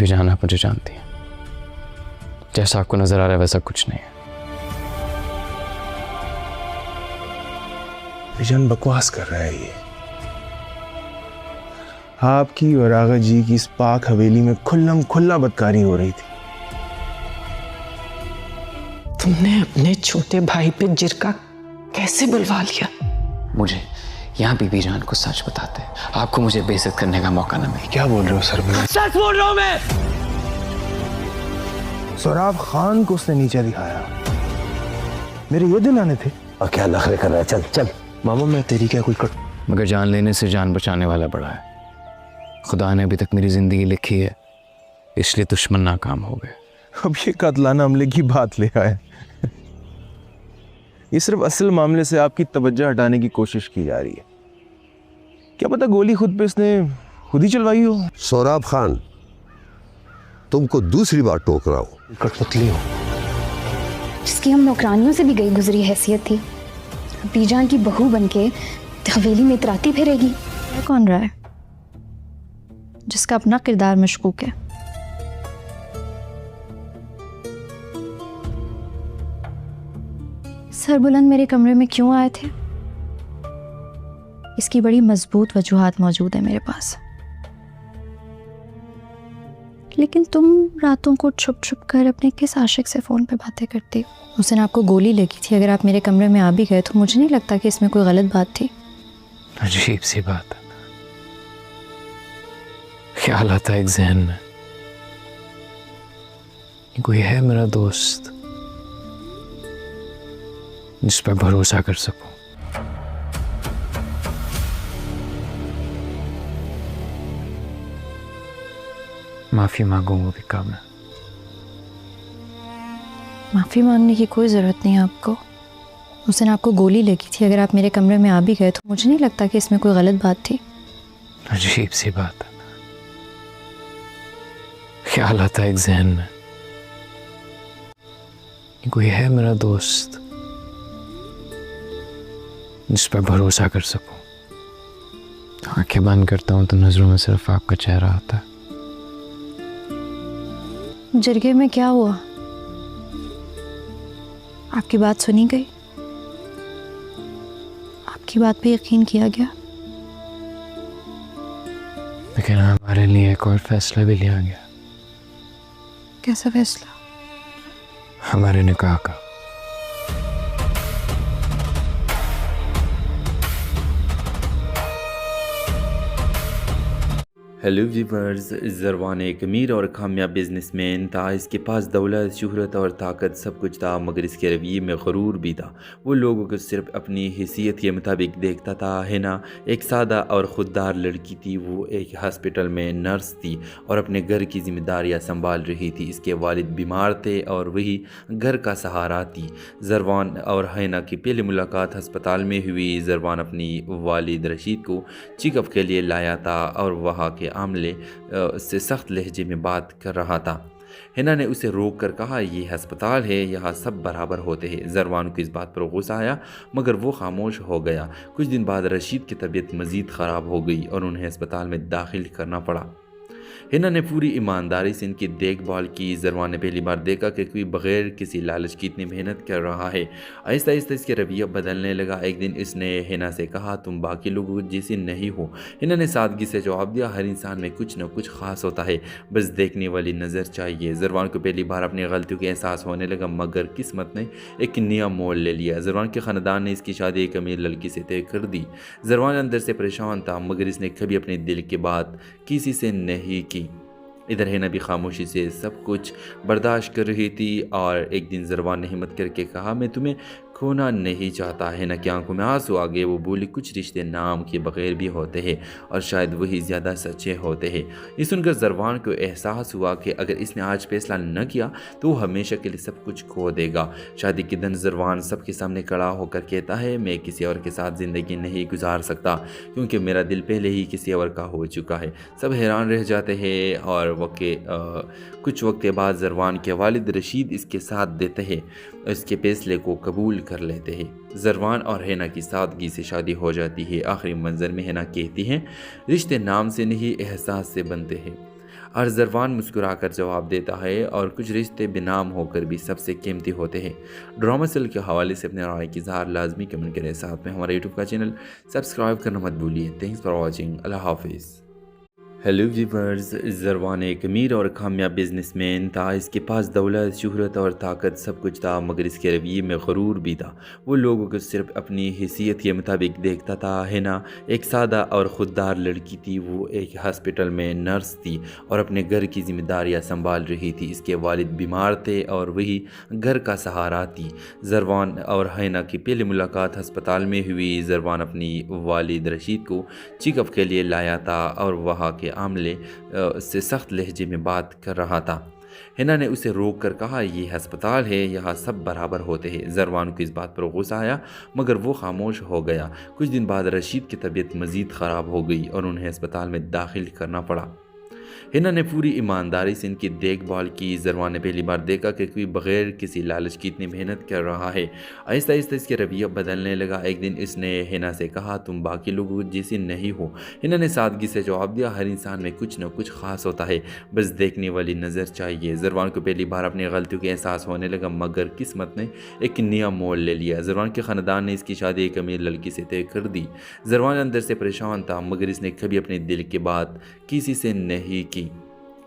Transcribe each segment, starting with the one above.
बीबी जान आप मुझे जानती हैं, जैसा आपको नजर आ रहा है वैसा कुछ नहीं है। बीजान बकवास कर रहा है ये। आपकी और आगा जी की इस पाक हवेली में खुल्लम खुल्ला बदकारी हो रही थी। तुमने अपने छोटे भाई पे जिरका कैसे बुलवा लिया? मुझे यहाँ बीबी जान को सच बताते आपको मुझे बेइज्जत करने का मौका न मिले। क्या बोल रहे हो सरबला? सच बोल रहा हूँ मैं। सोराब खान को उसने नीचे दिखाया, मेरे ये दिन आने थे। और क्या नखरे कर रहा है? चल चल। मामा मैं तेरी क्या कोई मगर जान लेने से जान बचाने वाला बड़ा है। खुदा ने अभी तक मेरी जिंदगी लिखी है, इसलिए दुश्मन नाकाम हो गए। अब ये कातलाना हमले की बात ले आए। ये सिर्फ असल मामले से आपकी तवज्जो हटाने की कोशिश की जा रही है। क्या पता गोली खुद पे इसने खुद ही चलवाई हो। सोराब खान, तुमको दूसरी बार टोक रहा हूँ। कठपुतली हो जिसकी हम नौकरानियों से भी गई गुजरी हैसियत थी, बीजान की बहू बनके हवेली में इतराती फिरेगी। ये कौन रहा है जिसका अपना किरदार मशकूक है? सरबुलंद मेरे कमरे में क्यों आए थे? इसकी बड़ी मजबूत वजूहात मौजूद है मेरे पास, लेकिन तुम रातों को छुप छुप कर अपने किस आशिक से फ़ोन पे बातें करती हो? उस दिन आपको गोली लगी थी, अगर आप मेरे कमरे में आ भी गए तो मुझे नहीं लगता कि इसमें कोई गलत बात थी। अजीब सी बात है, ख्याल आता है एक जहन में, कोई है मेरा दोस्त जिस पर भरोसा कर सकूं। माफी मांगूं वो भी कम है। माफ़ी मांगने की कोई ज़रूरत नहीं है आपको। उस दिन आपको गोली लगी थी, अगर आप मेरे कमरे में आ भी गए तो मुझे नहीं लगता कि इसमें कोई गलत बात थी। अजीब सी बात है, ख्याल आता है एक जहन में, कोई है मेरा दोस्त जिस पर भरोसा कर सकूं। आंखें बंद करता हूं तो नजरों में सिर्फ आपका चेहरा आता है। जरगे में क्या हुआ? आपकी बात सुनी गई, आपकी बात पे यकीन किया गया, लेकिन हमारे लिए एक और फैसला भी लिया गया। कैसा फैसला? हमारे निकाह का। हेलो व्यूवर्स, ज़रवान एक अमीर और कामयाब बिजनेसमैन था। इसके पास दौलत, शोहरत और ताकत सब कुछ था, मगर इसके रवैये में गरूर भी था। वो लोगों को सिर्फ अपनी हैसियत के मुताबिक देखता था। हिना एक सादा और खुददार लड़की थी। वो एक हॉस्पिटल में नर्स थी और अपने घर की जिम्मेदारियां संभाल रही थी। इसके वालिद बीमार थे और वही घर का सहारा थी। ज़रवान और हिना की पहली मुलाकात हस्पताल में हुई। ज़रवान अपनी वालिद रशीद को चेकअप के लिए लाया था और वहाँ के आमले से सख्त लहजे में बात कर रहा था। हिना ने उसे रोक कर कहा, ये अस्पताल है, यहाँ सब बराबर होते हैं। ज़रवान को इस बात पर गुस्सा आया, मगर वो खामोश हो गया। कुछ दिन बाद रशीद की तबीयत मज़ीद ख़राब हो गई और उन्हें अस्पताल में दाखिल करना पड़ा। हिना ने पूरी ईमानदारी से इनकी देखभाल की। ज़रवान ने पहली बार देखा कि कोई बग़ैर किसी लालच की इतनी मेहनत कर रहा है। आहिस्ता आहिस्ता इसके रवैया बदलने लगा। एक दिन इसने हिना से कहा, तुम बाकी लोगों जैसी नहीं हो। हिना ने सादगी से जवाब दिया, हर इंसान में कुछ न कुछ ख़ास होता है, बस देखने वाली नज़र चाहिए। ज़रवान को पहली बार अपनी गलतियों का एहसास होने लगा, मगर किस्मत ने एक नया मोड़ ले लिया। ज़रवान के ख़ानदान ने इसकी शादी एक अमीर लड़की से तय कर दी। ज़रवान अंदर से परेशान था, मगर इसने कभी अपने दिल की बात किसी से नहीं की। इधर हिना भी खामोशी से सब कुछ बर्दाश्त कर रही थी और एक दिन ज़रवान ने हिम्मत करके कहा, मैं तुम्हें खोना नहीं चाहता। हिना की आंखों में आंसू आ गए। वो बोली, कुछ रिश्ते नाम के बगैर भी होते हैं और शायद वही ज़्यादा सच्चे होते हैं। ये सुनकर ज़रवान को एहसास हुआ कि अगर इसने आज फैसला न किया तो वो हमेशा के लिए सब कुछ खो देगा। शादी के दिन ज़रवान सबके सामने खड़ा होकर कहता है, मैं किसी और के साथ ज़िंदगी नहीं गुजार सकता क्योंकि मेरा दिल पहले ही किसी और का हो चुका है। सब हैरान रह जाते हैं और कुछ वक्त के बाद ज़रवान के वालिद रशीद इसके साथ देते हैं, इसके फैसले को कबूल कर लेते हैं। ज़रवान और हिना की सादगी से शादी हो जाती है। आखिरी मंजर में हिना कहती हैं, रिश्ते नाम से नहीं एहसास से बनते हैं। ارزروان مسکرا کر جواب دیتا ہے اور کچھ رشتے بنام ہو کر بھی سب سے قیمتی ہوتے ہیں۔ ڈرامہ سیل کے حوالے سے اپنے رائے کی اظہار لازمی کمنٹ کریں، ساتھ میں ہمارا یوٹیوب کا چینل سبسکرائب کرنا مت بھولیے۔ تھینکس فار واچنگ، اللہ حافظ۔ ہیلو ویورز، زروان ایک امیر اور کامیاب بزنس مین تھا۔ اس کے پاس دولت، شہرت اور طاقت سب کچھ تھا، مگر اس کے رویے میں غرور بھی تھا۔ وہ لوگوں کو صرف اپنی حیثیت کے مطابق دیکھتا تھا۔ ہینا ایک سادہ اور خوددار لڑکی تھی۔ وہ ایک ہاسپٹل میں نرس تھی اور اپنے گھر کی ذمہ داریاں سنبھال رہی تھی۔ اس کے والد بیمار تھے اور وہی گھر کا سہارا تھی۔ زروان اور ہینا کی پہلی ملاقات ہسپتال میں ہوئی۔ زروان اپنی والد رشید کو چیک اپ کے لیے لایا تھا اور وہاں کے عاملے سے سخت لہجے میں بات کر رہا تھا۔ ہینا نے اسے روک کر کہا، یہ ہسپتال ہے، یہاں سب برابر ہوتے ہیں۔ زروان کو اس بات پر غصہ آیا مگر وہ خاموش ہو گیا۔ کچھ دن بعد رشید کی طبیعت مزید خراب ہو گئی اور انہیں ہسپتال میں داخل کرنا پڑا۔ ہینا نے پوری ایمانداری سے ان کی دیکھ بھال کی۔ زروان نے پہلی بار دیکھا کہ کوئی بغیر کسی لالچ کی اتنی محنت کر رہا ہے۔ آہستہ آہستہ اس کے رویہ بدلنے لگا۔ ایک دن اس نے ہینا سے کہا، تم باقی لوگوں جیسی نہیں ہو۔ ہینا نے سادگی سے جواب دیا، ہر انسان میں کچھ نہ کچھ خاص ہوتا ہے، بس دیکھنے والی نظر چاہیے۔ زروان کو پہلی بار اپنی غلطیوں کے احساس ہونے لگا مگر قسمت نے ایک نیا موڑ لے لیا۔ زروان کے خاندان نے اس کی شادی ایک امیر لڑکی سے طے کر دی۔ زروان اندر سے پریشان تھا مگر اس نے کبھی اپنے دل کی بات کسی سے نہیں کی۔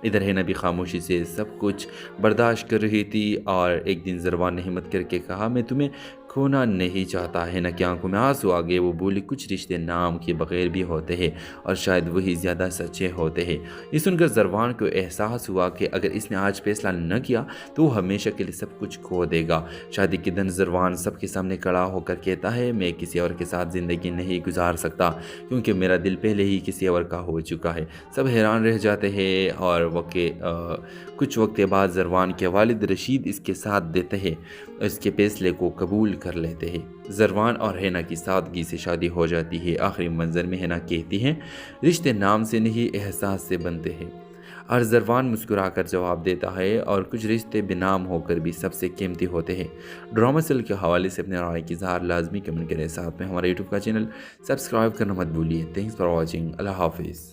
ادھر ہینا بھی خاموشی سے سب کچھ برداشت کر رہی تھی اور ایک دن زروان نے ہمت کر کے کہا، میں تمہیں کھونا نہیں چاہتا۔ ہینا کی آنکھوں میں آنسو آ گئے۔ وہ بولی، کچھ رشتے نام کے بغیر بھی ہوتے ہیں اور شاید وہی زیادہ سچے ہوتے ہیں۔ یہ سن کر زروان کو احساس ہوا کہ اگر اس نے آج فیصلہ نہ کیا تو وہ ہمیشہ کے لیے سب کچھ کھو دے گا۔ شادی کے دن زروان سب کے سامنے کھڑا ہو کر کہتا ہے، میں کسی اور کے ساتھ زندگی نہیں گزار سکتا کیونکہ میرا دل پہلے ہی کسی اور کا ہو چکا ہے۔ سب حیران رہ جاتے ہیں اور کچھ وقت بعد زروان کے والد رشید اس کے ساتھ دیتے ہیں، اس کے فیصلے کو قبول کر لیتے ہیں۔ زروان اور ہینا کی سادگی سے شادی ہو جاتی ہے۔ آخری منظر میں ہینا کہتی ہیں، رشتے نام سے نہیں احساس سے بنتے ہیں، اور زروان مسکرا کر جواب دیتا ہے اور کچھ رشتے بنام ہو کر بھی سب سے قیمتی ہوتے ہیں۔ ڈرامہ سیل کے حوالے سے اپنے رائے کی اظہار لازمی کمنٹ کریں، ساتھ میں ہمارا یوٹیوب کا چینل سبسکرائب کرنا مت بھولیے۔ تھینکس فار واچنگ، اللہ حافظ۔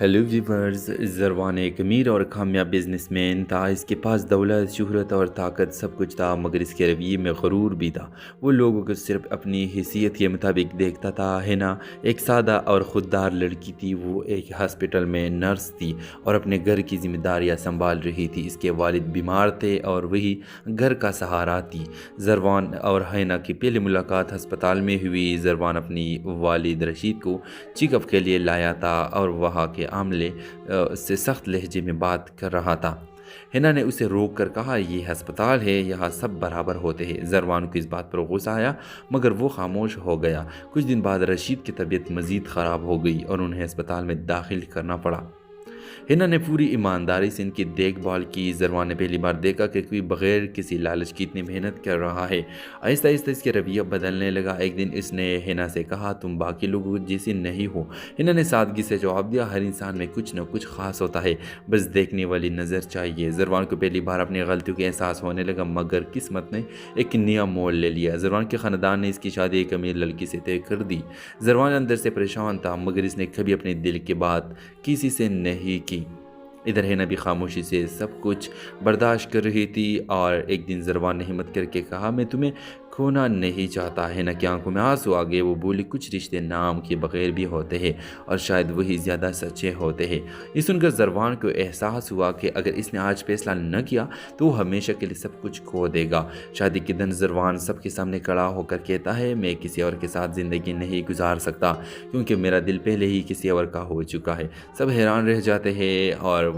ہیلو ویورز، زروان ایک امیر اور کامیاب بزنس مین تھا۔ اس کے پاس دولت، شہرت اور طاقت سب کچھ تھا، مگر اس کے رویے میں غرور بھی تھا۔ وہ لوگوں کو صرف اپنی حیثیت کے مطابق دیکھتا تھا۔ ہینا ایک سادہ اور خوددار لڑکی تھی۔ وہ ایک ہاسپٹل میں نرس تھی اور اپنے گھر کی ذمہ داریاں سنبھال رہی تھی۔ اس کے والد بیمار تھے اور وہی گھر کا سہارا تھی۔ زروان اور ہینا کی پہلی ملاقات ہسپتال میں ہوئی۔ زروان اپنی والد رشید کو چیک اپ کے لیے لایا تھا اور وہاں کے عاملے سے سخت لہجے میں بات کر رہا تھا۔ ہینا نے اسے روک کر کہا، یہ ہسپتال ہے، یہاں سب برابر ہوتے ہیں۔ زروان کو اس بات پر غصہ آیا مگر وہ خاموش ہو گیا۔ کچھ دن بعد رشید کی طبیعت مزید خراب ہو گئی اور انہیں ہسپتال میں داخل کرنا پڑا۔ ہینا نے پوری ایمانداری سے ان کی دیکھ بھال کی۔ زروان نے پہلی بار دیکھا کہ کوئی بغیر کسی لالچ کی اتنی محنت کر رہا ہے۔ آہستہ آہستہ اس کے رویہ بدلنے لگا۔ ایک دن اس نے ہینا سے کہا، تم باقی لوگوں جیسی نہیں ہو۔ ہینا نے سادگی سے جواب دیا، ہر انسان میں کچھ نہ کچھ خاص ہوتا ہے، بس دیکھنے والی نظر چاہیے۔ زروان کو پہلی بار اپنی غلطیوں کے احساس ہونے لگا مگر قسمت نے ایک نیا موڑ لے لیا۔ زروان کے خاندان نے اس کی شادی ایک امیر لڑکی سے طے کر دی۔ زروان اندر سے پریشان تھا مگر اس نے کبھی اپنے دل کی بات کسی سے نہیں کی۔ ادھر ہینا بھی خاموشی سے سب کچھ برداشت کر رہی تھی اور ایک دن زروان نے ہمت کر کے کہا، میں تمہیں کھونا نہیں چاہتا۔ ہینا کی آنکھوں میں آنسو آ گئے۔ وہ بولی، کچھ رشتے نام کے بغیر بھی ہوتے ہیں اور شاید وہی زیادہ سچے ہوتے ہیں۔ یہ سن کر زروان کو احساس ہوا کہ اگر اس نے آج فیصلہ نہ کیا تو وہ ہمیشہ کے لیے سب کچھ کھو دے گا۔ شادی کے دن زروان سب کے سامنے کھڑا ہو کر کہتا ہے، میں کسی اور کے ساتھ زندگی نہیں گزار سکتا کیونکہ میرا دل پہلے ہی کسی اور کا ہو چکا ہے۔ سب حیران رہ جاتے ہیں اور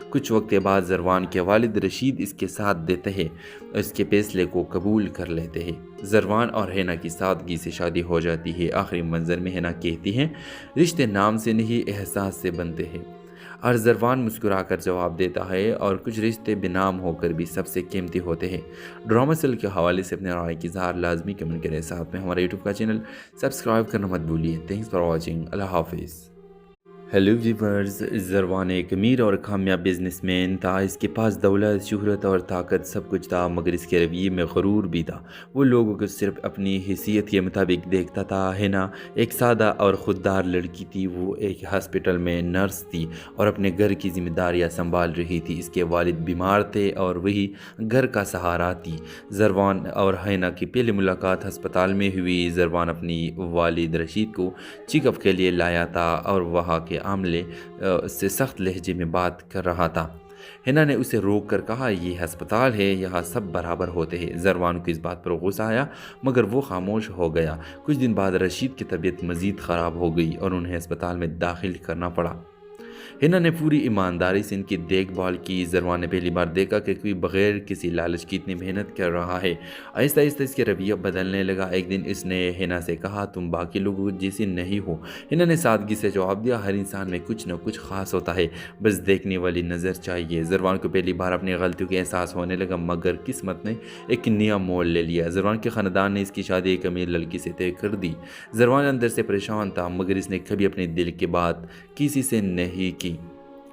کچھ وقت بعد زروان کے والد رشید اس کے ساتھ دیتے ہیں، اس کے فیصلے کو قبول کر لیتے ہیں۔ زروان اور ہینا کی سادگی سے شادی ہو جاتی ہے۔ آخری منظر میں ہینا کہتی ہیں، رشتے نام سے نہیں احساس سے بنتے ہیں، اور زروان مسکرا کر جواب دیتا ہے اور کچھ رشتے بنام ہو کر بھی سب سے قیمتی ہوتے ہیں۔ ڈرامہ سیل کے حوالے سے اپنے رائے کی اظہار لازمی کمنٹ کریں، ساتھ میں ہمارا یوٹیوب کا چینل سبسکرائب کرنا مت بھولیے۔ تھینکس فار واچنگ، اللہ حافظ۔ हेलो व्यूवर्स, ज़रवान एक अमीर और कामयाब बिजनेसमैन था। इसके पास दौलत, शोहरत और ताकत सब कुछ था, मगर इसके रवैये में गरूर भी था। वो लोगों को सिर्फ अपनी हैसियत के मुताबिक देखता था। हिना एक सादा और ख़ुददार लड़की थी। वो एक हॉस्पिटल में नर्स थी और अपने घर की जिम्मेदारियां संभाल रही थी। इसके वालिद बीमार थे और वही घर का सहारा थी। ज़रवान और हिना की पहली मुलाकात हस्पताल में हुई। ज़रवान अपनी वालिद रशीद को चेकअप के लिए लाया था और वहाँ के आमले से सख्त लहजे में बात कर रहा था। हिना ने उसे रोक कर कहा, ये अस्पताल है, यहाँ सब बराबर होते हैं। ज़रवान को इस बात पर गुस्सा आया, मगर वो खामोश हो गया। कुछ दिन बाद रशीद की तबीयत मज़ीद ख़राब हो गई और उन्हें अस्पताल में दाखिल करना पड़ा। हिना ने पूरी ईमानदारी से इनकी देखभाल की। ज़रवान ने पहली बार देखा कि कोई बग़ैर किसी लालच की इतनी मेहनत कर रहा है। आहिस्ता आहिस्ता इसके रवैया बदलने लगा। एक दिन इसने हिना से कहा, तुम बाकी लोगों जैसी नहीं हो। हिना ने सादगी से जवाब दिया, हर इंसान में कुछ न कुछ ख़ास होता है, बस देखने वाली नज़र चाहिए। ज़रवान को पहली बार अपनी गलतियों का एहसास होने लगा, मगर किस्मत ने एक नया मोड़ ले लिया। ज़रवान के ख़ानदान ने इसकी शादी एक अमीर लड़की से तय कर दी। ज़रवान अंदर से परेशान था, मगर इसने कभी अपने दिल की बात किसी से नहीं की।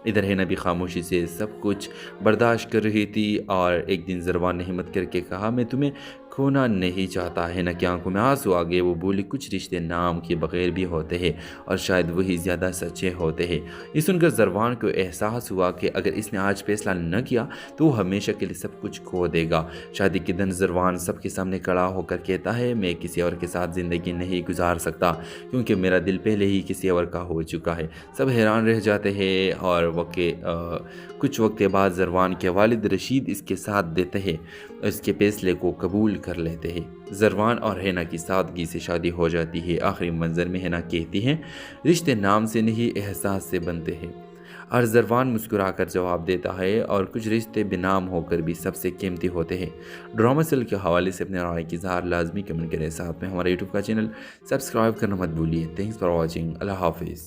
इधर हिना भी खामोशी से सब कुछ बर्दाश्त कर रही थी और एक दिन ज़रवान ने हिम्मत करके कहा, मैं तुम्हें खोना नहीं चाहता। हिना की आंखों में आंसू आ गए। वो बोली, कुछ रिश्ते नाम के बगैर भी होते हैं और शायद वही ज़्यादा सच्चे होते हैं। ये सुनकर ज़रवान को एहसास हुआ कि अगर इसने आज फैसला न किया तो वो हमेशा के लिए सब कुछ खो देगा। शादी के दिन ज़रवान सबके सामने खड़ा होकर कहता है, मैं किसी और के साथ ज़िंदगी नहीं गुजार सकता, क्योंकि मेरा दिल पहले ही किसी और का हो चुका है। सब हैरान रह जाते हैं और कुछ वक्त बाद ज़रवान के वालिद रशीद इसके साथ देते हैं, इसके फैसले को कबूल कर लेते हैं। ज़रवान और हिना की सादगी से शादी हो जाती है। आखिरी मंजर में हिना कहती हैं, रिश्ते नाम से नहीं एहसास से बनते हैं। और ज़रवान मुस्कुराकर जवाब देता है, और कुछ रिश्ते बेनाम होकर भी सबसे कीमती होते हैं। ड्रामा सेल के हवाले से अपने राय की इज़हार लाजमी कमेंट करें। साथ में हमारे यूट्यूब का चैनल सब्सक्राइब करना मत भूलिए। Thanks for watching. अल्लाह हाफिज़।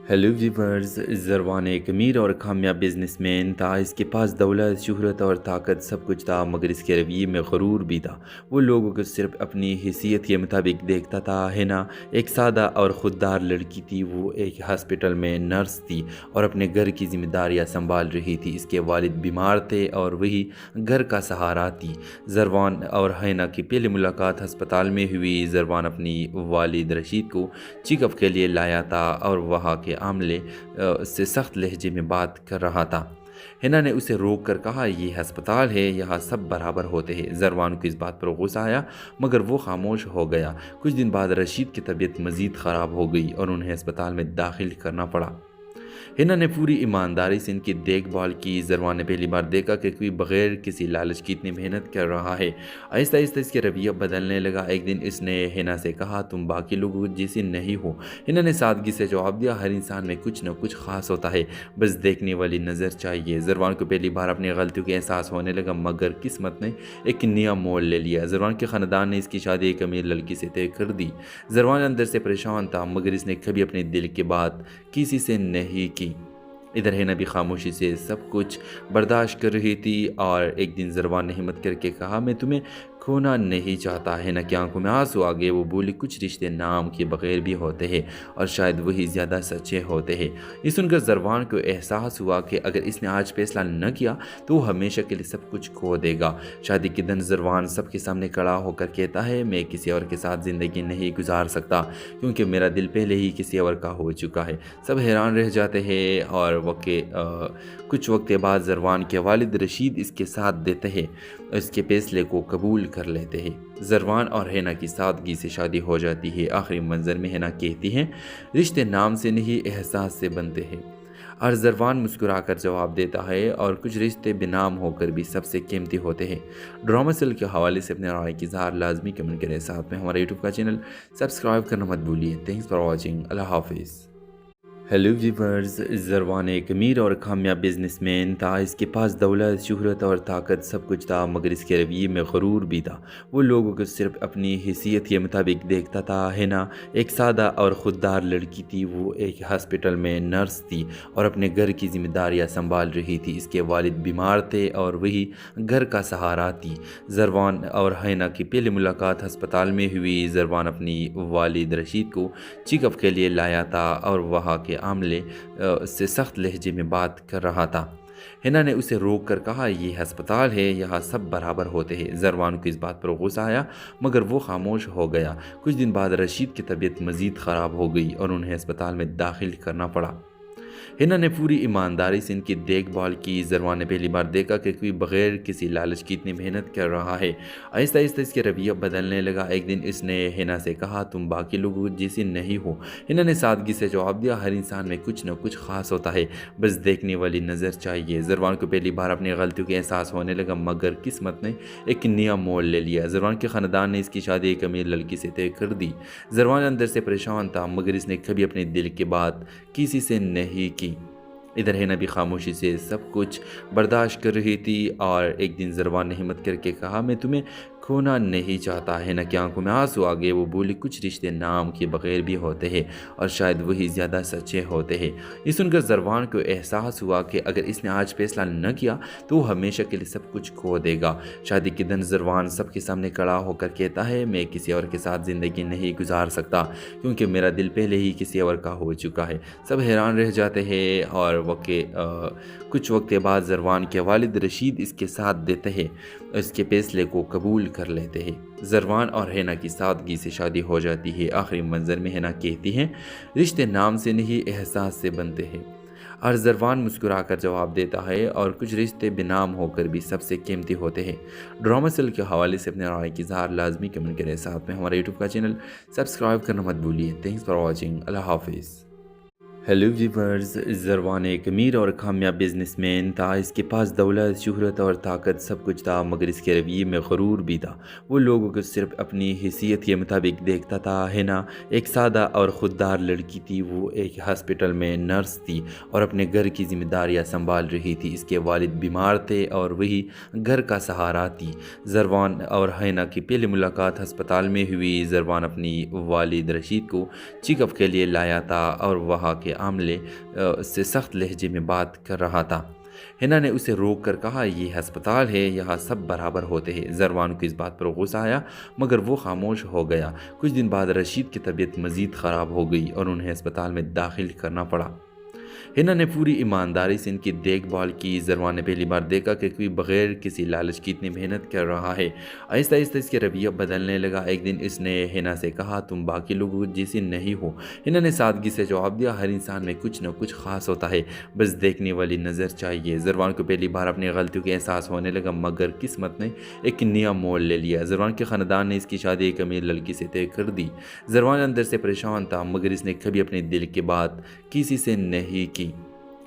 हेलो व्यूवर्स, ज़रवान एक अमीर और कामयाब बिजनेसमैन था। इसके पास दौलत, शोहरत और ताकत सब कुछ था, मगर इसके रवैये में गरूर भी था। वो लोगों को सिर्फ अपनी हैसियत के मुताबिक देखता था। हिना एक सादा और ख़ुददार लड़की थी। वो एक हॉस्पिटल में नर्स थी और अपने घर की जिम्मेदारियां संभाल रही थी। इसके वालिद बीमार थे और वही घर का सहारा थी। ज़रवान और हिना की पहली मुलाकात हस्पताल में हुई। ज़रवान अपनी वालिद रशीद को चेकअप के लिए लाया था और वहाँ के आमले से सख्त लहजे में बात कर रहा था। हिना ने उसे रोक कर कहा, ये अस्पताल है, यहाँ सब बराबर होते हैं। ज़रवान को इस बात पर गुस्सा आया, मगर वो खामोश हो गया। कुछ दिन बाद रशीद की तबीयत मज़ीद ख़राब हो गई और उन्हें अस्पताल में दाखिल करना पड़ा। हिना ने पूरी ईमानदारी से इनकी देखभाल की। ज़रवान ने पहली बार देखा कि कोई बग़ैर किसी लालच की इतनी मेहनत कर रहा है। आहिस्ता आहिस्ता इसके रवैया बदलने लगा। एक दिन इसने हिना से कहा, तुम बाकी लोगों जैसी नहीं हो। हिना ने सादगी से जवाब दिया, हर इंसान में कुछ न कुछ ख़ास होता है, बस देखने वाली नज़र चाहिए। ज़रवान को पहली बार अपनी गलतियों का एहसास होने लगा, मगर किस्मत ने एक नया मोड़ ले लिया। ज़रवान के ख़ानदान ने इसकी शादी एक अमीर लड़की से तय कर दी। ज़रवान अंदर से परेशान था, मगर इसने कभी अपने दिल की बात किसी से नहीं की। इधर हिना भी खामोशी से सब कुछ बर्दाश्त कर रही थी और एक दिन ज़रवान ने हिम्मत करके कहा, मैं तुम्हें खोना नहीं चाहता। हिना की आंखों में आंसू आ गए। वो बोली, कुछ रिश्ते नाम के बगैर भी होते हैं और शायद वही ज़्यादा सच्चे होते हैं। ये सुनकर ज़रवान को एहसास हुआ कि अगर इसने आज फैसला न किया तो वो हमेशा के लिए सब कुछ खो देगा। शादी के दिन ज़रवान सबके सामने खड़ा होकर कहता है, मैं किसी और के साथ ज़िंदगी नहीं गुजार सकता, क्योंकि मेरा दिल पहले ही किसी और का हो चुका है। सब हैरान रह जाते हैं और कुछ वक्त बाद ज़रवान के वालिद रशीद इसके साथ देते हैं, इसके फैसले को कबूल कर लेते हैं। ज़रवान और हिना की सादगी से शादी हो जाती है। आखिरी मंजर में हिना कहती हैं, रिश्ते नाम से नहीं एहसास से बनते हैं। और ज़रवान मुस्कुराकर जवाब देता है, और कुछ रिश्ते बेनाम होकर भी सबसे कीमती होते हैं। ड्रामा सेल के हवाले से अपने राय की इज़हार लाजमी कमेंट करें। साथ में हमारे यूट्यूब का चैनल सब्सक्राइब करना मत भूलिए। Thanks for watching. अल्लाह हाफिज़। हेलो व्यूवर्स, ज़रवान एक अमीर और कामयाब बिजनेसमैन था। इसके पास दौलत, शोहरत और ताकत सब कुछ था, मगर इसके रवैये में गरूर भी था। वो लोगों को सिर्फ अपनी हैसियत के मुताबिक देखता था। हिना एक सादा और ख़ुददार लड़की थी। वो एक हॉस्पिटल में नर्स थी और अपने घर की जिम्मेदारियां संभाल रही थी। इसके वालिद बीमार थे और वही घर का सहारा थी। ज़रवान और हिना की पहली मुलाकात हस्पताल में हुई। ज़रवान अपनी वालिद रशीद को चेकअप के लिए लाया था और वहाँ के के आमले से सख्त लहजे में बात कर रहा था। हिना ने उसे रोक कर कहा, ये अस्पताल है, यहाँ सब बराबर होते हैं। जरवान को इस बात पर गुस्सा आया मगर वो खामोश हो गया। कुछ दिन बाद रशीद की तबीयत मज़ीद ख़राब हो गई और उन्हें अस्पताल में दाखिल करना पड़ा। हिना ने पूरी ईमानदारी से इनकी देखभाल की। जरवान ने पहली बार देखा कि कोई बग़ैर किसी लालच की इतनी मेहनत कर रहा है। आहिस्ता आहिस्ता इसके रवैया बदलने लगा। एक दिन इसने हिना से कहा, तुम बाकी लोगों जैसी नहीं हो। हिना ने सादगी से जवाब दिया, हर इंसान में कुछ न कुछ ख़ास होता है, बस देखने वाली नज़र चाहिए। जरवान को पहली बार अपनी गलतियों का एहसास होने लगा मगर किस्मत ने एक नया मोड़ ले लिया। जरवान के ख़ानदान ने इसकी शादी एक अमीर लड़की से तय कर दी। जरवान अंदर से परेशान था मगर इसने कभी अपने दिल की बात किसी से नहीं की। इधर हिना भी खामोशी से सब कुछ बर्दाश्त कर रही थी और एक दिन जरवान ने हिम्मत करके कहा, मैं तुम्हें खोना नहीं चाहता। हिना की आंखों में आंसू आ गए। वो बोली, कुछ रिश्ते नाम के बगैर भी होते हैं और शायद वही ज़्यादा सच्चे होते हैं। ये सुनकर जरवान को एहसास हुआ कि अगर इसने आज फैसला न किया तो वो हमेशा के लिए सब कुछ खो देगा। शादी के दिन जरवान सबके सामने खड़ा होकर कहता है, मैं किसी और के साथ ज़िंदगी नहीं गुजार सकता क्योंकि मेरा दिल पहले ही किसी और का हो चुका है। सब हैरान रह जाते हैं और कुछ वक्त के बाद जरवान के वालिद रशीद इसके साथ देते हैं, इसके फैसले को कबूल कर लेते हैं। जरवान और हिना की सादगी से शादी हो जाती है। आखिरी मंजर में हिना कहती हैं, रिश्ते नाम से नहीं एहसास से बनते हैं। और जरवान मुस्कुराकर जवाब देता है, और कुछ रिश्ते बेनाम होकर भी सबसे कीमती होते हैं। ड्रामा सेल के हवाले से अपने राय की इज़हार लाजमी कमेंट करें। साथ में हमारे यूट्यूब का चैनल सब्सक्राइब करना मत भूलिए। Thanks for watching. अल्लाह हाफिज़। हेलो व्यूवर्स, जरवान एक अमीर और कामयाब बिजनेसमैन था। इसके पास दौलत, शोहरत और ताकत सब कुछ था मगर इसके रवैये में गरूर भी था। वो लोगों को सिर्फ अपनी हैसियत के मुताबिक देखता था। हिना एक सादा और ख़ुददार लड़की थी। वो एक हॉस्पिटल में नर्स थी और अपने घर की जिम्मेदारियां संभाल रही थी। इसके वालिद बीमार थे और वही घर का सहारा थी। जरवान और हिना की पहली मुलाकात अस्पताल में हुई। जरवान अपनी वालिद रशीद को चेकअप के लिए लाया था और वहाँ के आमले से सख्त लहजे में बात कर रहा था। हिना ने उसे रोक कर कहा, ये अस्पताल है, यहाँ सब बराबर होते हैं। जरवान को इस बात पर गुस्सा आया मगर वो खामोश हो गया। कुछ दिन बाद रशीद की तबीयत मज़ीद ख़राब हो गई और उन्हें अस्पताल में दाखिल करना पड़ा। हिना ने पूरी ईमानदारी से इनकी देखभाल की। जरवान ने पहली बार देखा कि कोई बग़ैर किसी लालच की इतनी मेहनत कर रहा है। आहिस्ता आहिस्ता इसके रवैया बदलने लगा। एक दिन इसने हिना से कहा, तुम बाकी लोगों जैसी नहीं हो। हिना ने सादगी से जवाब दिया, हर इंसान में कुछ न कुछ ख़ास होता है, बस देखने वाली नज़र चाहिए। जरवान को पहली बार अपनी गलतियों का एहसास होने लगा मगर किस्मत ने एक नया मोड़ ले लिया। जरवान के ख़ानदान ने इसकी शादी एक अमीर लड़की से तय कर दी। जरवान अंदर से परेशान था मगर इसने कभी अपने दिल की बात किसी से नहीं की।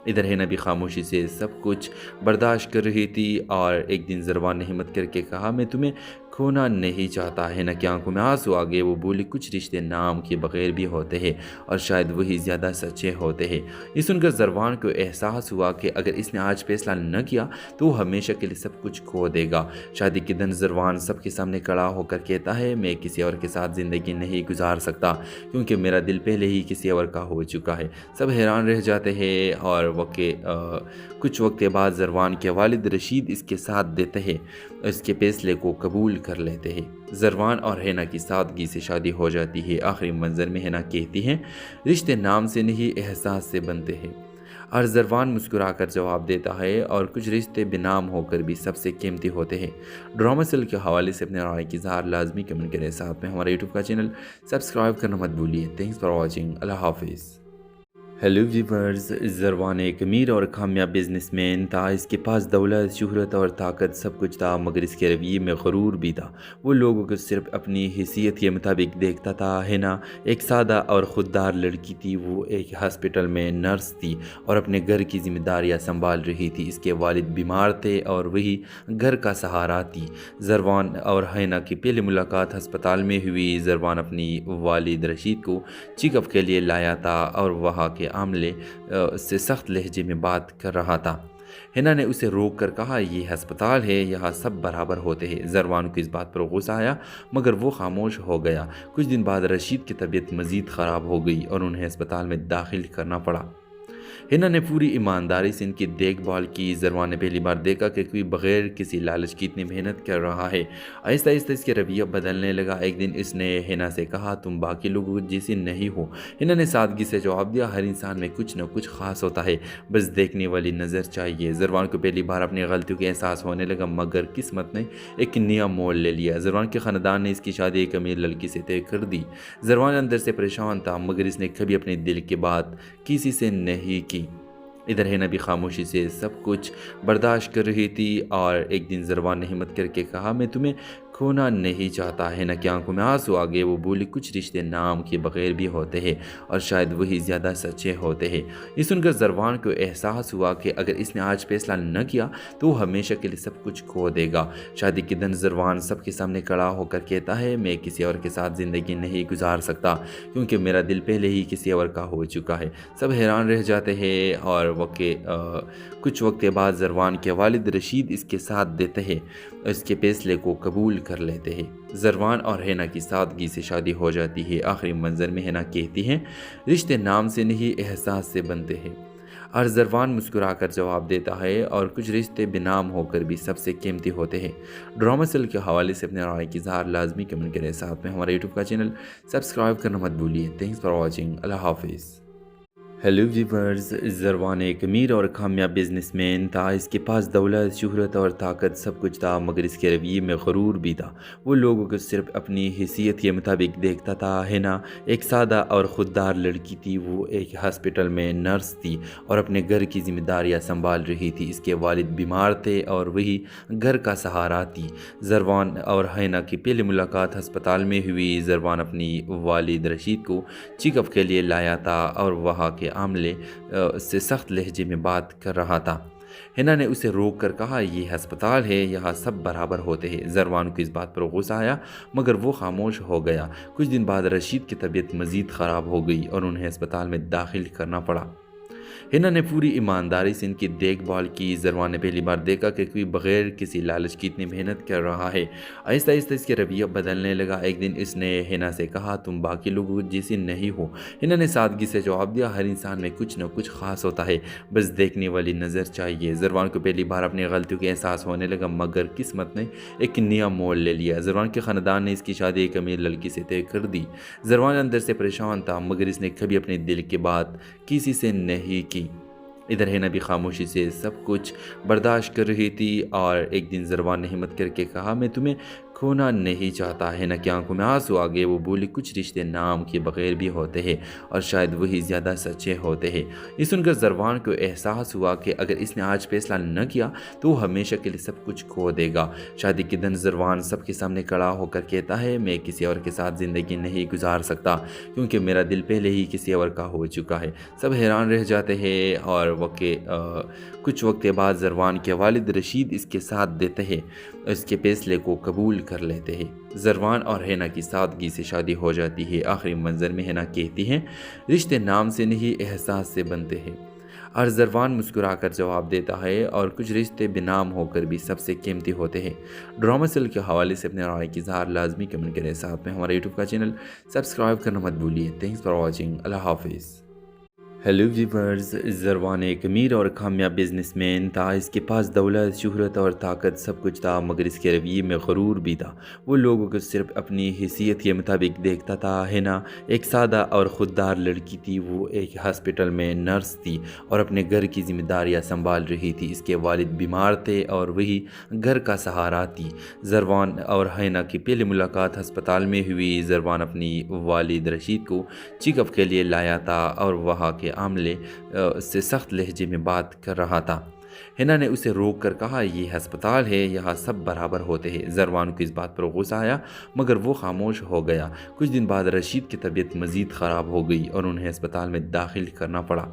इधर हिना भी खामोशी से सब कुछ बर्दाश्त कर रही थी और एक दिन जरवान ने हिम्मत करके कहा, मैं तुम्हें खोना नहीं चाहता। हिना की आंखों में आंसू आ गए। वो बोली, कुछ रिश्ते नाम के बगैर भी होते हैं और शायद वही ज़्यादा सच्चे होते हैं। ये सुनकर जरवान को एहसास हुआ कि अगर इसने आज फैसला न किया तो वो हमेशा के लिए सब कुछ खो देगा। शादी के दिन जरवान सबके सामने खड़ा होकर कहता है, मैं किसी और के साथ ज़िंदगी नहीं गुजार सकता क्योंकि मेरा दिल पहले ही किसी और का हो चुका है। सब हैरान रह जाते हैं और कुछ वक्त के बाद जरवान के वालिद रशीद इसके साथ देते हैं, इसके फैसले को कबूल कर लेते हैं। जरवान और हिना की सादगी से शादी हो जाती है। आखिरी मंजर में हिना कहती हैं, रिश्ते नाम से नहीं एहसास से बनते हैं। और जरवान मुस्कुराकर जवाब देता है, और कुछ रिश्ते बेनाम होकर भी सबसे कीमती होते हैं। ड्रामा सेल के हवाले से अपने राय की इज़हार लाजमी कमेंट करें। साथ में हमारे यूट्यूब का चैनल सब्सक्राइब करना मत भूलिए। Thanks for watching. अल्लाह हाफिज़। हेलो व्यूवर्स, जरवान एक अमीर और कामयाब बिजनेसमैन था। इसके पास दौलत, शोहरत और ताकत सब कुछ था मगर इसके रवैये में गरूर भी था। वो लोगों को सिर्फ अपनी हैसियत के मुताबिक देखता था। हिना एक सादा और ख़ुददार लड़की थी। वो एक हॉस्पिटल में नर्स थी और अपने घर की जिम्मेदारियां संभाल रही थी। इसके वालिद बीमार थे और वही घर का सहारा थी। जरवान और हिना की पहली मुलाकात अस्पताल में हुई। जरवान अपनी वालिद रशीद को चेकअप के लिए लाया था और वहाँ के आमले से सख्त लहजे में बात कर रहा था। हिना ने उसे रोक कर कहा, ये अस्पताल है, यहाँ सब बराबर होते हैं। जरवान को इस बात पर गुस्सा आया मगर वो खामोश हो गया। कुछ दिन बाद रशीद की तबीयत मज़ीद ख़राब हो गई और उन्हें अस्पताल में दाखिल करना पड़ा। हिना ने पूरी ईमानदारी से इनकी देखभाल की। जरवान ने पहली बार देखा कि कोई बगैर किसी लालच की इतनी मेहनत कर रहा है। आहिस्ता आहिस्ता इसके रवैया बदलने लगा। एक दिन इसने हिना से कहा, तुम बाकी लोगों जैसी नहीं हो। हिना ने सादगी से जवाब दिया, हर इंसान में कुछ न कुछ ख़ास होता है, बस देखने वाली नज़र चाहिए। जरवान को पहली बार अपनी गलतियों का एहसास होने लगा, मगर किस्मत ने एक नया मोड़ ले लिया। जरवान के ख़ानदान ने इसकी शादी एक अमीर लड़की से तय कर दी। जरवान अंदर से परेशान था, मगर इसने कभी अपने दिल की बात किसी से नहीं की। इधर हिना भी खामोशी से सब कुछ बर्दाश्त कर रही थी और एक दिन जरवान ने हिम्मत करके कहा, मैं तुम्हें खोना नहीं चाहता। हिना की आंखों में आंसू आ गए। वो बोली, कुछ रिश्ते नाम के बगैर भी होते हैं और शायद वही ज़्यादा सच्चे होते हैं। ये सुनकर जरवान को एहसास हुआ कि अगर इसने आज फैसला न किया तो वो हमेशा के लिए सब कुछ खो देगा। शादी के दिन जरवान सबके सामने खड़ा होकर कहता है, मैं किसी और के साथ ज़िंदगी नहीं गुजार सकता क्योंकि मेरा दिल पहले ही किसी और का हो चुका है। सब हैरान रह जाते हैं और कुछ वक्त बाद जरवान के वालिद रशीद इसके साथ देते हैं, इसके फैसले को कबूल कर लेते हैं। जरवान और हिना की सादगी से शादी हो जाती है। आखिरी मंजर में हिना कहती हैं, रिश्ते नाम से नहीं एहसास से बनते हैं। और जरवान मुस्कुराकर जवाब देता है, और कुछ रिश्ते बेनाम होकर भी सबसे कीमती होते हैं। ड्रामा सेल के हवाले से अपने राय की इज़हार लाजमी कमेंट करें। साथ में हमारे यूट्यूब का चैनल सब्सक्राइब करना मत भूलिए। Thanks for watching. अल्लाह हाफिज़। हेलो व्यूवर्स, जरवान एक अमीर और कामयाब बिजनेसमैन था। इसके पास दौलत, शोहरत और ताकत सब कुछ था, मगर इसके रवैये में गरूर भी था। वो लोगों को सिर्फ अपनी हैसियत के मुताबिक देखता था। हिना एक सादा और ख़ुददार लड़की थी। वो एक हॉस्पिटल में नर्स थी और अपने घर की जिम्मेदारियां संभाल रही थी। इसके वालिद बीमार थे और वही घर का सहारा थी। जरवान और हिना की पहली मुलाकात हस्पताल में हुई। जरवान अपनी वालिद रशीद को चेकअप के लिए लाया था और वहाँ के आमले से सख्त लहजे में बात कर रहा था। हिना ने उसे रोक कर कहा, ये अस्पताल है, यहाँ सब बराबर होते हैं। जरवान को इस बात पर गुस्सा आया, मगर वो खामोश हो गया। कुछ दिन बाद रशीद की तबीयत मज़ीद ख़राब हो गई और उन्हें अस्पताल में दाखिल करना पड़ा। हिना ने पूरी ईमानदारी से इनकी देखभाल की। जरवान ने पहली बार देखा कि कोई बगैर किसी लालच की इतनी मेहनत कर रहा है। आहिस्ता आहिस्ता इसके रवैया बदलने लगा। एक दिन इसने हिना से कहा, तुम बाकी लोगों जैसी नहीं हो। हिना ने सादगी से जवाब दिया, हर इंसान में कुछ न कुछ ख़ास होता है, बस देखने वाली नज़र चाहिए। जरवान को पहली बार अपनी गलतियों का एहसास होने लगा, मगर किस्मत ने एक नया मोड़ ले लिया। जरवान के ख़ानदान ने इसकी शादी एक अमीर लड़की से तय कर दी। जरवान अंदर से परेशान था, मगर इसने कभी अपने दिल की बात किसी से नहीं की। इधर हिना भी खामोशी से सब कुछ बर्दाश्त कर रही थी और एक दिन जरवान ने हिम्मत करके कहा, मैं तुम्हें खोना नहीं चाहता। हिना की आंखों में आंसू आ गए। वो बोली, कुछ रिश्ते नाम के बगैर भी होते हैं और शायद वही ज़्यादा सच्चे होते हैं। ये सुनकर जरवान को एहसास हुआ कि अगर इसने आज फैसला न किया तो वो हमेशा के लिए सब कुछ खो देगा। शादी के दिन जरवान सबके सामने खड़ा होकर कहता है, मैं किसी और के साथ ज़िंदगी नहीं गुजार सकता क्योंकि मेरा दिल पहले ही किसी और का हो चुका है। सब हैरान रह जाते हैं और कुछ वक्त बाद जरवान के वालिद रशीद इसके साथ देते हैं, इसके फैसले को कबूल कर लेते हैं। जरवान और हिना की सादगी से शादी हो जाती है। आखिरी मंजर में हिना कहती हैं, रिश्ते नाम से नहीं एहसास से बनते हैं। और जरवान मुस्कुराकर जवाब देता है, और कुछ रिश्ते बेनाम होकर भी सबसे कीमती होते हैं। ड्रामा सेल के हवाले से अपने राय की इज़हार लाजमी कमेंट करें। साथ में हमारे यूट्यूब का चैनल सब्सक्राइब करना मत भूलिए। Thanks for watching. अल्लाह हाफिज़। हेलो व्यूवर्स, जरवान एक अमीर और कामयाब बिजनेसमैन था। इसके पास दौलत, शोहरत और ताकत सब कुछ था, मगर इसके रवैये में गरूर भी था। वो लोगों को सिर्फ अपनी हैसियत के मुताबिक देखता था। हिना एक सादा और ख़ुददार लड़की थी। वो एक हॉस्पिटल में नर्स थी और अपने घर की जिम्मेदारियां संभाल रही थी। इसके वालिद बीमार थे और वही घर का सहारा थी। जरवान और हिना की पहली मुलाकात हस्पताल में हुई। जरवान अपनी वालिद रशीद को चेकअप के लिए लाया था और वहाँ के आमले से सख्त लहजे में बात कर रहा था। हिना ने उसे रोक कर कहा, ये अस्पताल है, यहाँ सब बराबर होते हैं। जरवान को इस बात पर गुस्सा आया, मगर वो खामोश हो गया। कुछ दिन बाद रशीद की तबीयत मज़ीद ख़राब हो गई और उन्हें अस्पताल में दाखिल करना पड़ा।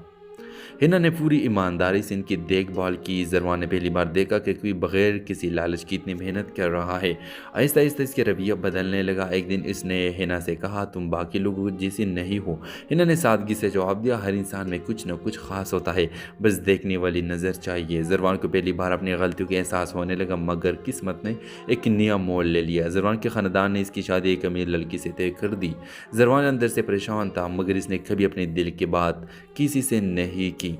हिना ने पूरी ईमानदारी से इनकी देखभाल की। जरवान ने पहली बार देखा कि कोई बगैर किसी लालच की इतनी मेहनत कर रहा है। आहिस्ता आहिस्ता इसके रवैया बदलने लगा। एक दिन इसने हिना से कहा, तुम बाकी लोगों जैसी नहीं हो। हिना ने सादगी से जवाब दिया, हर इंसान में कुछ न कुछ ख़ास होता है, बस देखने वाली नज़र चाहिए। जरवान को पहली बार अपनी गलतियों का एहसास होने लगा, मगर किस्मत ने एक नया मोड़ ले लिया। जरवान के ख़ानदान ने इसकी शादी एक अमीर लड़की से तय कर दी। जरवान अंदर से परेशान था, मगर इसने कभी अपने दिल की बात किसी से नहीं نہیں کی۔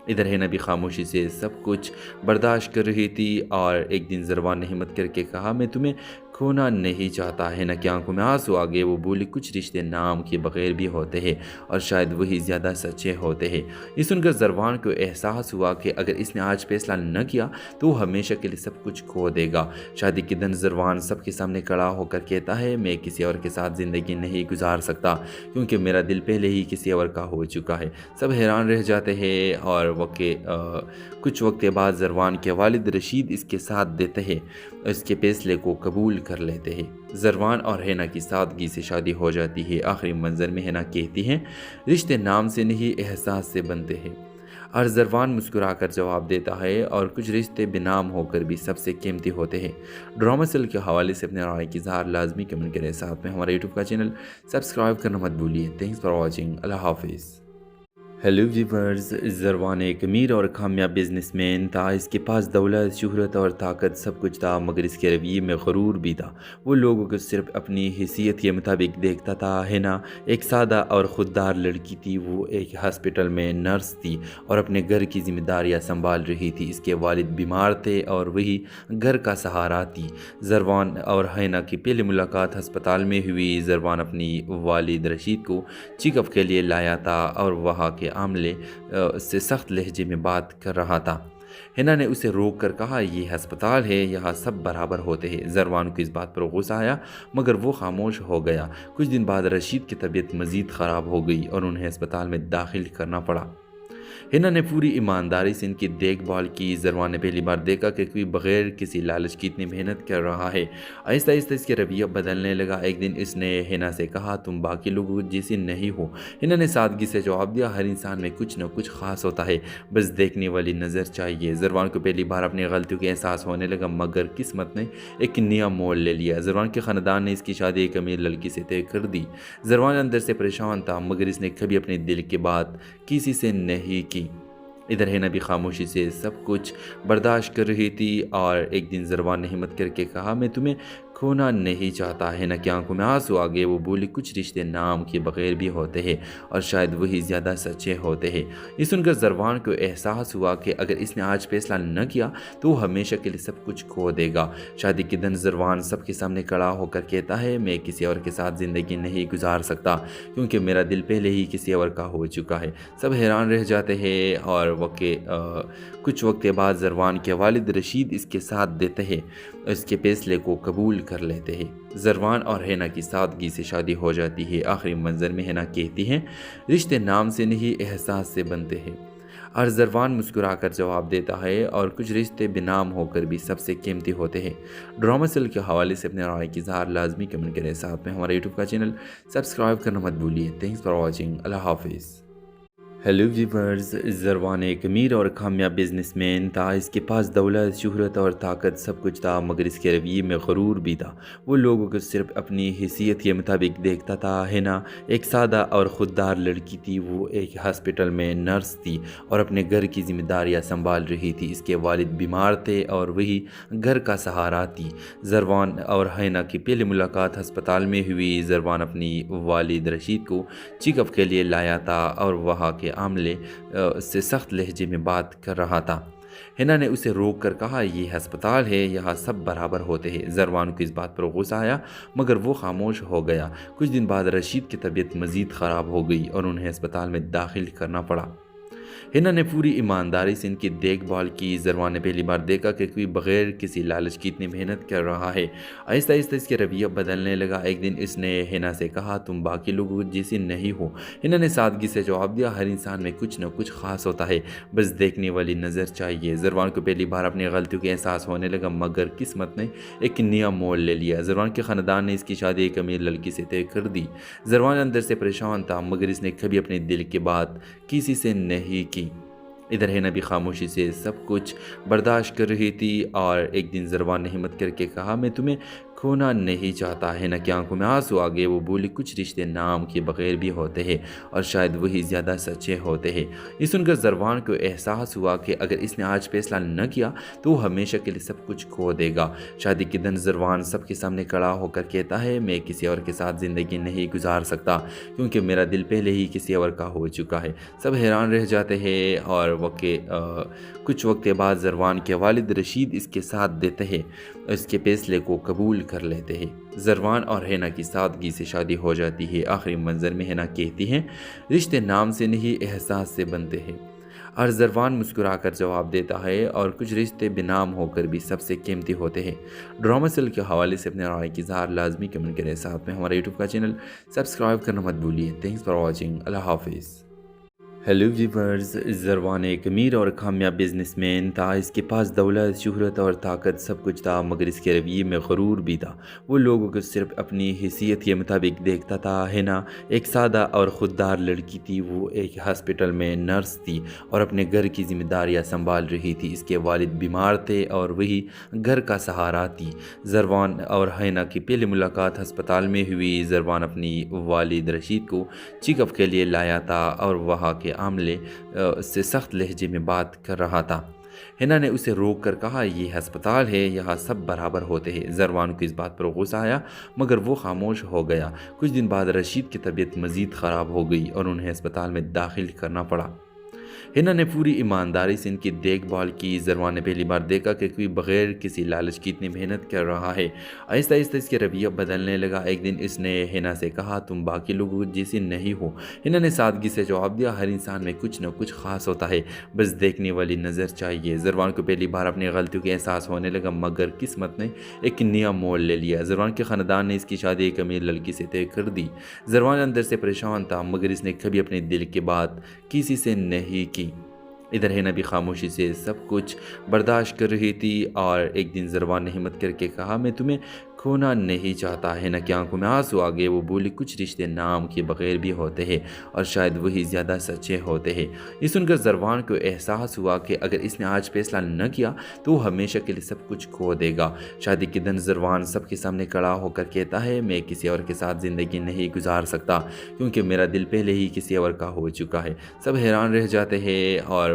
ادھر ہینا بھی خاموشی سے سب کچھ برداشت کر رہی تھی اور ایک دن زروان نے ہمت کر کے کہا میں تمہیں کھونا نہیں چاہتا۔ ہینا کی آنکھوں میں آنسو آ گئے۔ وہ بولی کچھ رشتے نام کے بغیر بھی ہوتے ہیں اور شاید وہی زیادہ سچے ہوتے ہیں۔ یہ سن کر زروان کو احساس ہوا کہ اگر اس نے آج فیصلہ نہ کیا تو وہ ہمیشہ کے لیے سب کچھ کھو دے گا۔ شادی کے دن زروان سب کے سامنے کھڑا ہو کر کہتا ہے میں کسی اور کے ساتھ زندگی نہیں گزار سکتا کیونکہ میرا دل پہلے ہی کسی اور کا ہو چکا ہے۔ سب حیران رہ جاتے ہیں اور کچھ وقت بعد زروان کے والد رشید اس کے ساتھ دیتے ہیں، اس کے فیصلے کو قبول کر لیتے ہیں۔ زروان اور ہینا کی سادگی سے شادی ہو جاتی ہے۔ آخری منظر میں ہینا کہتی ہیں رشتے نام سے نہیں احساس سے بنتے ہیں، اور زروان مسکرا کر جواب دیتا ہے اور کچھ رشتے بے نام ہو کر بھی سب سے قیمتی ہوتے ہیں۔ ڈرامہ سیل کے حوالے سے اپنے رائے کی اظہار لازمی کمنٹ کریں، ساتھ میں ہمارے یوٹیوب کا چینل سبسکرائب کرنا مت بھولیے۔ Thanks for watching. اللہ حافظ۔ ہیلو ویورز، زروان ایک امیر اور کامیاب بزنس مین تھا۔ اس کے پاس دولت، شہرت اور طاقت سب کچھ تھا، مگر اس کے رویے میں غرور بھی تھا۔ وہ لوگوں کو صرف اپنی حیثیت کے مطابق دیکھتا تھا۔ ہینا ایک سادہ اور خوددار لڑکی تھی۔ وہ ایک ہاسپٹل میں نرس تھی اور اپنے گھر کی ذمہ داریاں سنبھال رہی تھی۔ اس کے والد بیمار تھے اور وہی گھر کا سہارا تھی۔ زروان اور ہینا کی پہلی ملاقات ہسپتال میں ہوئی۔ زروان اپنی والد رشید کو چیک اپ کے لیے لایا تھا اور وہاں کے عاملے سے سخت لہجے میں بات کر رہا تھا۔ ہینا نے اسے روک کر کہا یہ ہسپتال ہے، یہاں سب برابر ہوتے ہیں۔ زروان کو اس بات پر غصہ آیا مگر وہ خاموش ہو گیا۔ کچھ دن بعد رشید کی طبیعت مزید خراب ہو گئی اور انہیں ہسپتال میں داخل کرنا پڑا۔ ہینا نے پوری ایمانداری سے ان کی دیکھ بھال کی۔ زروان نے پہلی بار دیکھا کہ کوئی بغیر کسی لالچ کی اتنی محنت کر رہا ہے۔ آہستہ آہستہ اس کے رویہ بدلنے لگا۔ ایک دن اس نے ہینا سے کہا تم باقی لوگوں جیسی نہیں ہو۔ ہینا نے سادگی سے جواب دیا ہر انسان میں کچھ نہ کچھ خاص ہوتا ہے، بس دیکھنے والی نظر چاہیے۔ زروان کو پہلی بار اپنی غلطیوں کے احساس ہونے لگا مگر قسمت نے ایک نیا موڑ لے لیا۔ زروان کے خاندان نے اس کی شادی ایک امیر لڑکی سے طے کر دی۔ زروان اندر سے پریشان تھا مگر اس نے کبھی اپنے دل کی بات کسی سے نہیں کی۔ ادھر ہینا بھی خاموشی سے سب کچھ برداشت کر رہی تھی اور ایک دن زروان نے ہمت کر کے کہا میں تمہیں کھونا نہیں چاہتا۔ ہینا کی آنکھوں میں آنسو آ گئے۔ وہ بولی کچھ رشتے نام کے بغیر بھی ہوتے ہیں اور شاید وہی زیادہ سچے ہوتے ہیں۔ یہ سن کر زروان کو احساس ہوا کہ اگر اس نے آج فیصلہ نہ کیا تو وہ ہمیشہ کے لیے سب کچھ کھو دے گا۔ شادی کے دن زروان سب کے سامنے کھڑا ہو کر کہتا ہے میں کسی اور کے ساتھ زندگی نہیں گزار سکتا کیونکہ میرا دل پہلے ہی کسی اور کا ہو چکا ہے۔ سب حیران رہ جاتے ہیں اور کچھ وقت بعد زروان کے والد رشید اس کے ساتھ دیتے ہیں، اس کے فیصلے کو قبول کر لیتے ہیں۔ زروان اور ہینا کی سادگی سے شادی ہو جاتی ہے۔ آخری منظر میں ہینا کہتی ہیں رشتے نام سے نہیں احساس سے بنتے ہیں، اور زروان مسکرا کر جواب دیتا ہے اور کچھ رشتے بے نام ہو کر بھی سب سے قیمتی ہوتے ہیں۔ ڈرامہ سیل کے حوالے سے اپنے رائے کی اظہار لازمی کمنٹ کریں، ساتھ میں ہمارے یوٹیوب کا چینل سبسکرائب کرنا مت بھولیے۔ Thanks for watching. اللہ حافظ۔ ہیلو ویورز، زروان ایک امیر اور کامیاب بزنس مین تھا۔ اس کے پاس دولت، شہرت اور طاقت سب کچھ تھا، مگر اس کے رویے میں غرور بھی تھا۔ وہ لوگوں کو صرف اپنی حیثیت کے مطابق دیکھتا تھا۔ ہینا ایک سادہ اور خوددار لڑکی تھی۔ وہ ایک ہاسپٹل میں نرس تھی اور اپنے گھر کی ذمہ داریاں سنبھال رہی تھی۔ اس کے والد بیمار تھے اور وہی گھر کا سہارا تھی۔ زروان اور ہینا کی پہلی ملاقات ہسپتال میں ہوئی۔ زروان اپنی والد رشید کو چیک اپ کے لیے لایا تھا اور وہاں کے عاملے سے سخت لہجے میں بات کر رہا تھا۔ ہینا نے اسے روک کر کہا یہ ہسپتال ہے، یہاں سب برابر ہوتے ہیں۔ زروان کو اس بات پر غصہ آیا مگر وہ خاموش ہو گیا۔ کچھ دن بعد رشید کی طبیعت مزید خراب ہو گئی اور انہیں ہسپتال میں داخل کرنا پڑا۔ ہینا نے پوری ایمانداری سے ان کی دیکھ بھال کی۔ زروان نے پہلی بار دیکھا کہ کوئی بغیر کسی لالچ کی اتنی محنت کر رہا ہے۔ آہستہ آہستہ اس کے رویہ بدلنے لگا۔ ایک دن اس نے ہینا سے کہا تم باقی لوگوں جیسی نہیں ہو۔ ہینا نے سادگی سے جواب دیا ہر انسان میں کچھ نہ کچھ خاص ہوتا ہے، بس دیکھنے والی نظر چاہیے۔ زروان کو پہلی بار اپنی غلطیوں کے احساس ہونے لگا مگر قسمت نے ایک نیا موڑ لے لیا۔ زروان کے خاندان نے اس کی شادی ایک امیر لڑکی سے طے کر دی۔ زروان اندر سے پریشان تھا مگر اس نے کبھی اپنے دل کی بات کسی سے نہیں کی۔ ادھر ہینا بھی خاموشی سے سب کچھ برداشت کر رہی تھی اور ایک دن زروان نے ہمت کر کے کہا میں تمہیں खोना नहीं चाहता है ना कि आंखों में आंसू आ गए। वो बोली कुछ रिश्ते नाम के बगैर भी होते हैं और शायद वही ज़्यादा सच्चे होते हैं। ये सुनकर ज़रवान को एहसास हुआ कि अगर इसने आज फैसला न किया तो वो हमेशा के लिए सब कुछ खो देगा। शादी के दिन ज़रवान सबके सामने खड़ा होकर कहता है मैं किसी और के साथ ज़िंदगी नहीं गुजार सकता क्योंकि मेरा दिल पहले ही किसी और का हो चुका है। सब हैरान रह जाते हैं और कुछ वक्त बाद ज़रवान के वालिद रशीद इसके साथ देते हैं, इसके फैसले को कबूल कर लेते हैं। ज़रवान और हैना की सादगी से शादी हो जाती है। आखिरी मंजर में हैना कहती हैं रिश्ते नाम से नहीं एहसास से बनते हैं, और ज़रवान मुस्कुराकर जवाब देता है और कुछ रिश्ते बेनाम होकर भी सबसे कीमती होते हैं। ड्रामा सेल के हवाले से अपने राय की इज़हार लाजमी कमेंट करें। साथ में हमारे यूट्यूब का चैनल सब्सक्राइब करना मत भूलिए। Thanks for watching. अल्लाह हाफिज़। हेलो व्यूवर्स, ज़रवान एक अमीर और कामयाब बिजनेसमैन था। इसके पास दौलत, शोहरत और ताकत सब कुछ था, मगर इसके रवैये में गरूर भी था। वो लोगों को सिर्फ अपनी हैसियत के मुताबिक देखता था। हैना एक सादा और ख़ुददार लड़की थी। वो एक हॉस्पिटल में नर्स थी और अपने घर की जिम्मेदारियां संभाल रही थी। इसके वालिद बीमार थे और वही घर का सहारा थी। ज़रवान और हैना की पहली मुलाकात हस्पताल में हुई। ज़रवान अपनी वालिद रशीद को चेकअप के लिए लाया था और वहाँ के आमले से सख्त लहजे में बात कर रहा था। हैना ने उसे रोक कर कहा ये अस्पताल है, यहाँ सब बराबर होते हैं। ज़रवान को इस बात पर गुस्सा आया मगर वो खामोश हो गया। कुछ दिन बाद रशीद की तबीयत मज़ीद ख़राब हो गई और उन्हें अस्पताल में दाखिल करना पड़ा। हैना ने पूरी ईमानदारी से इनकी देखभाल की। ज़रवान ने पहली बार देखा कि कोई बग़ैर किसी लालच की इतनी मेहनत कर रहा है। आहिस्ता आहिस्ता इसके रवैया बदलने लगा। एक दिन इसने हैना से कहा तुम बाकी लोगों जैसी नहीं हो। हैना ने सादगी से जवाब दिया हर इंसान में कुछ न कुछ ख़ास होता है, बस देखने वाली नज़र चाहिए। ज़रवान को पहली बार अपनी गलतियों का एहसास होने लगा मगर किस्मत ने एक नया मोड़ ले लिया। ज़रवान के ख़ानदान ने इसकी शादी एक अमीर लड़की से तय कर दी। ज़रवान अंदर से परेशान था मगर इसने कभी अपने दिल की बात किसी से नहीं की। इधर हैना भी खामोशी से सब कुछ बर्दाश्त कर रही थी और एक दिन ज़रवान ने हिम्मत करके कहा मैं तुम्हें खोना नहीं चाहता। हैना की आंखों में आंसू आ गए। वो बोली कुछ रिश्ते नाम के बगैर भी होते हैं और शायद वही ज़्यादा सच्चे होते हैं। ये सुनकर ज़रवान को एहसास हुआ कि अगर इसने आज फैसला न किया तो वो हमेशा के लिए सब कुछ खो देगा। शादी के दिन ज़रवान सबके सामने खड़ा होकर कहता है मैं किसी और के साथ ज़िंदगी नहीं गुजार सकता क्योंकि मेरा दिल पहले ही किसी और का हो चुका है। सब हैरान रह जाते हैं और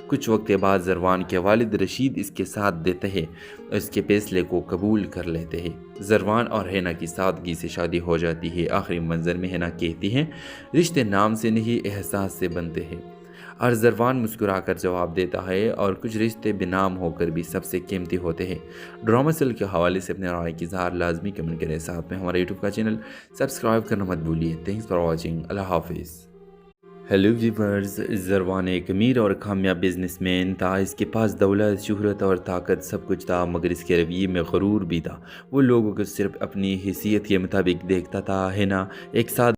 कुछ वक्त बाद ज़रवान के वालिद रशीद इसके साथ देते हैं, इसके फैसले को कबूल कर लेते हैं। ज़रवान और हैना की सादगी से शादी हो जाती है। आखिरी मंजर में हैना कहती हैं रिश्ते नाम से नहीं एहसास से बनते हैं, और ज़रवान मुस्कुराकर जवाब देता है और कुछ रिश्ते बेनाम होकर भी सबसे कीमती होते हैं। ड्रामा सेल के हवाले से अपने राय की इज़हार लाजमी कमेंट करें। साथ में हमारे यूट्यूब का चैनल सब्सक्राइब करना मत भूलिए। Thanks for watching. अल्लाह हाफिज़। हेलो व्यूवर्स, ज़रवान एक अमीर और कामयाब बिजनेसमैन था। इसके पास दौलत, शोहरत और ताकत सब कुछ था, मगर इसके रवैये में गरूर भी था। वो लोगों को सिर्फ अपनी हैसियत के मुताबिक देखता था। हैना एक साथ